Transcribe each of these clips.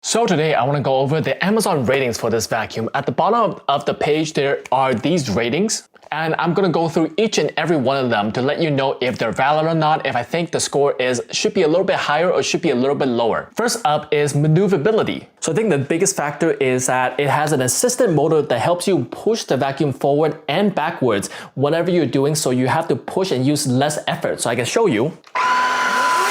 So today I want to go over the Amazon ratings for this vacuum. At the bottom of the page there are these ratings, and I'm going to go through each and every one of them to let you know if they're valid or not, if I think the score should be a little bit higher or should be a little bit lower. First up is maneuverability. So I think the biggest factor is that it has an assistant motor that helps you push the vacuum forward and backwards whatever you're doing, so you have to push and use less effort. So I can show you.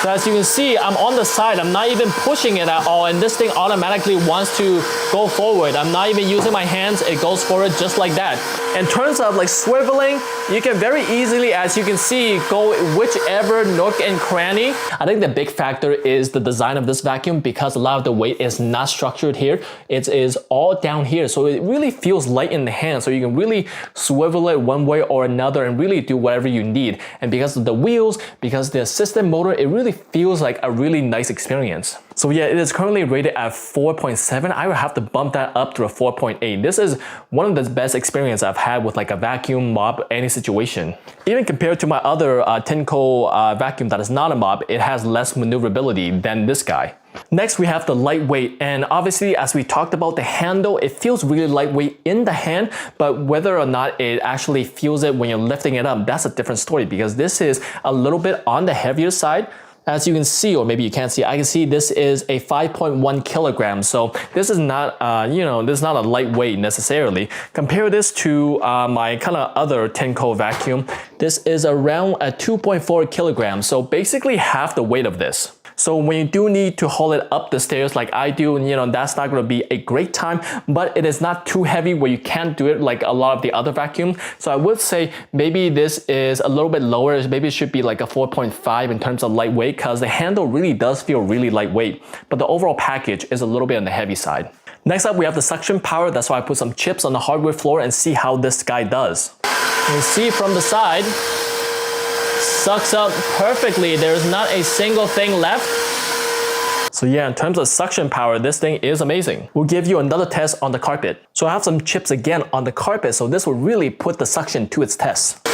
So as you can see, I'm on the side, I'm not even pushing it at all, and this thing automatically wants to go forward. I'm not even using my hands, it goes forward just like that. In terms of like swiveling, you can very easily, as you can see, go whichever nook and cranny. I think the big factor is the design of this vacuum, because a lot of the weight is not structured here. It is all down here, so it really feels light in the hand, so you can really swivel it one way or another and really do whatever you need. And because of the wheels, because the assistant motor, it really feels like a really nice experience. So yeah, it is currently rated at 4.7. I would have to bump that up to a 4.8. This is one of the best experience I've had with like a vacuum, mop, any situation. Even compared to my other Tineco vacuum that is not a mop, it has less maneuverability than this guy. Next, we have the lightweight, and obviously as we talked about the handle, it feels really lightweight in the hand, but whether or not it actually feels it when you're lifting it up, that's a different story, because this is a little bit on the heavier side. As you can see, or maybe you can't see, I can see this is a 5.1 kilograms. So this is not, this is not a lightweight necessarily. Compare this to my kind of other Tineco vacuum. This is around a 2.4 kilograms. So basically half the weight of this. So when you do need to haul it up the stairs like I do, that's not going to be a great time, but it is not too heavy where you can't do it like a lot of the other vacuums. So I would say maybe this is a little bit lower. Maybe it should be like a 4.5 in terms of lightweight, because the handle really does feel really lightweight, but the overall package is a little bit on the heavy side. Next up, we have the suction power. That's why I put some chips on the hardwood floor and see how this guy does. You can see from the side, sucks up perfectly. There's not a single thing left. So yeah, in terms of suction power, this thing is amazing. We'll give you another test on the carpet. So I have some chips again on the carpet, so this will really put the suction to its test.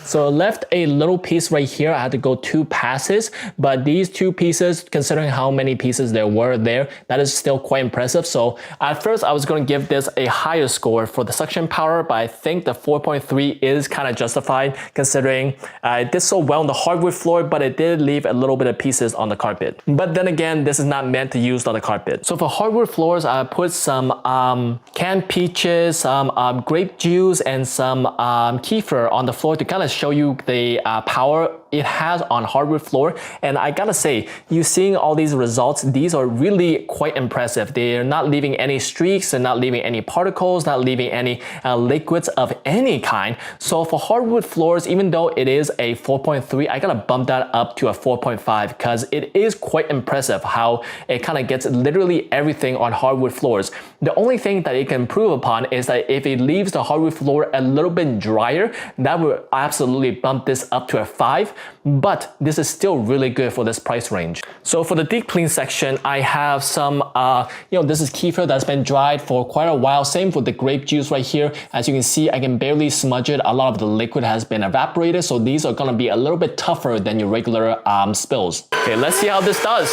So I left a little piece right here. I had to go 2 passes, but these 2 pieces, considering how many pieces there were there, that is still quite impressive. So at first I was going to give this a higher score for the suction power, but I think the 4.3 is kind of justified considering it did so well on the hardwood floor, but it did leave a little bit of pieces on the carpet. But then again, this is not meant to use on the carpet. So for hardwood floors, I put some canned peaches, some grape juice, and some kefir on the floor to kind of show you the power it has on hardwood floor. And I gotta say, you seeing all these results, these are really quite impressive. They're not leaving any streaks, they're not leaving any particles, not leaving any liquids of any kind. So for hardwood floors, even though it is a 4.3, I gotta bump that up to a 4.5, because it is quite impressive how it kind of gets literally everything on hardwood floors. The only thing that it can improve upon is that if it leaves the hardwood floor a little bit drier, that will absolutely bump this up to a 5. But this is still really good for this price range. So for the deep clean section, I have some, this is kefir that's been dried for quite a while. Same with the grape juice right here. As you can see, I can barely smudge it. A lot of the liquid has been evaporated, so these are gonna be a little bit tougher than your regular spills. Okay, let's see how this does.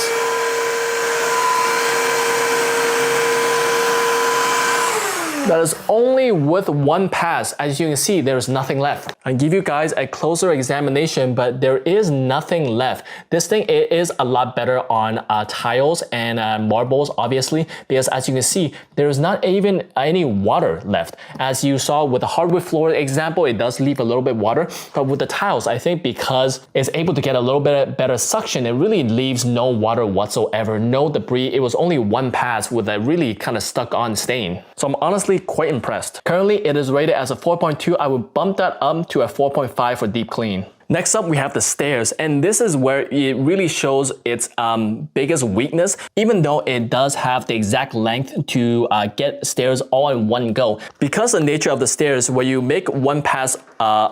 That is only with 1 pass. As you can see, there's nothing left. I'll give you guys a closer examination, but there is nothing left. This thing, it is a lot better on tiles and marbles, obviously, because as you can see, there's not even any water left. As you saw with the hardwood floor example, it does leave a little bit water, but with the tiles, I think because it's able to get a little bit better suction, it really leaves no water whatsoever, no debris. It was only 1 pass with a really kind of stuck on stain. So I'm honestly quite impressed. Currently, it is rated as a 4.2. I will bump that up to a 4.5 for deep clean. Next up, we have the stairs, and this is where it really shows its biggest weakness, even though it does have the exact length to get stairs all in one go. Because the nature of the stairs, where you make 1 pass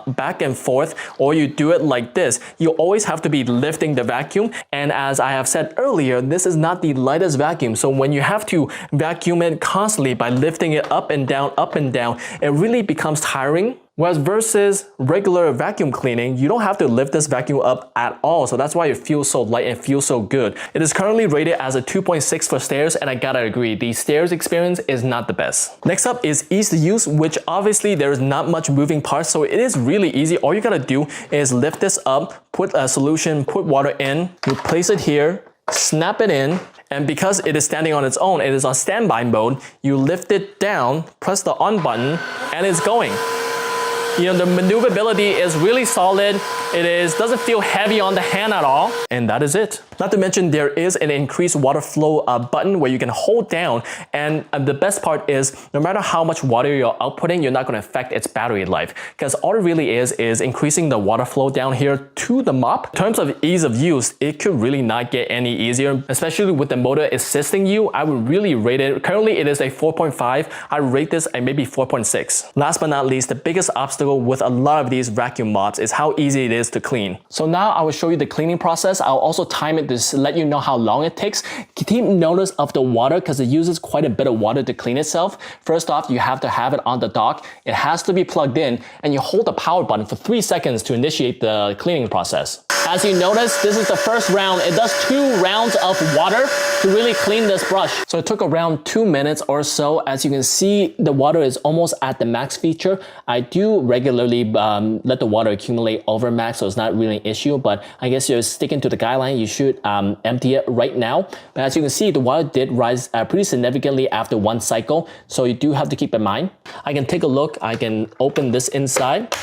back and forth, or you do it like this, you always have to be lifting the vacuum. And as I have said earlier, this is not the lightest vacuum. So when you have to vacuum it constantly by lifting it up and down, it really becomes tiring. Whereas versus regular vacuum cleaning, you don't have to lift this vacuum up at all, so that's why it feels so light and feels so good. It is currently rated as a 2.6 for stairs, and I gotta agree, the stairs experience is not the best. Next up is ease to use, which obviously there is not much moving parts, so it is really easy. All you gotta do is lift this up, put a solution, put water in, you place it here, snap it in, and because it is standing on its own, it is on standby mode, you lift it down, press the on button, and it's going. You know, the maneuverability is really solid. It doesn't feel heavy on the hand at all. And that is it. Not to mention there is an increased water flow button where you can hold down. And the best part is no matter how much water you're outputting, you're not going to affect its battery life. Because all it really is increasing the water flow down here to the mop. In terms of ease of use, it could really not get any easier. Especially with the motor assisting you, I would really rate it. Currently it is a 4.5. I rate this at maybe 4.6. Last but not least, the biggest obstacle with a lot of these vacuum mops is how easy it is to clean. So now I will show you the cleaning process. I'll also time it to let you know how long it takes. Keep notice of the water because it uses quite a bit of water to clean itself. First off, you have to have it on the dock. It has to be plugged in, and you hold the power button for 3 seconds to initiate the cleaning process. As you notice, this is the first round. It does 2 rounds of water to really clean this brush. So it took around 2 minutes or so. As you can see, the water is almost at the max feature. I do regularly let the water accumulate over max, so it's not really an issue, but I guess you're sticking to the guideline. You should empty it right now. But as you can see, the water did rise pretty significantly after 1 cycle, so you do have to keep in mind. I can take a look. I can open this inside.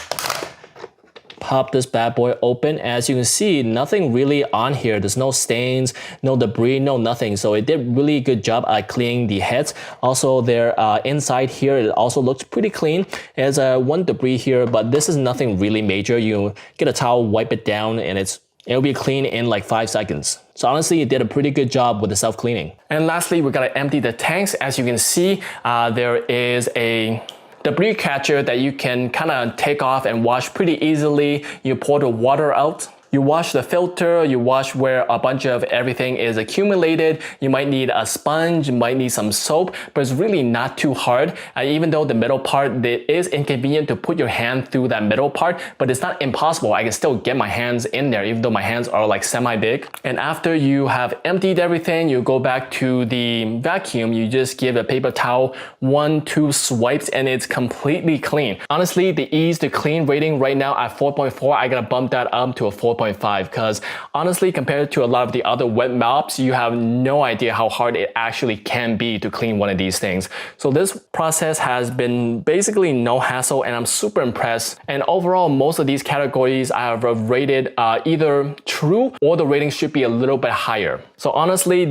Pop this bad boy open. As you can see, nothing really on here. There's no stains, no debris, no nothing. So it did really good job at cleaning the heads. Also, their inside here, it also looks pretty clean. There's one debris here, but this is nothing really major. You get a towel, wipe it down, and it'll be clean in like 5 seconds. So honestly, it did a pretty good job with the self-cleaning. And lastly, we gotta empty the tanks. As you can see, there is a debris catcher that you can kind of take off and wash pretty easily. You pour the water out. You wash the filter, you wash where a bunch of everything is accumulated. You might need a sponge, you might need some soap, but it's really not too hard. Even though the middle part, it is inconvenient to put your hand through that middle part, but it's not impossible. I can still get my hands in there, even though my hands are like semi-big. And after you have emptied everything, you go back to the vacuum, you just give a paper towel 1-2 swipes, and it's completely clean. Honestly, the ease to clean rating right now at 4.4, I gotta bump that up to a 4.5 because honestly, compared to a lot of the other wet mops, you have no idea how hard it actually can be to clean one of these things. So this process has been basically no hassle, and I'm super impressed. And overall, most of these categories I have rated either true or the rating should be a little bit higher. So honestly,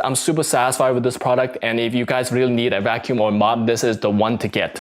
I'm super satisfied with this product, and if you guys really need a vacuum or mop, this is the one to get.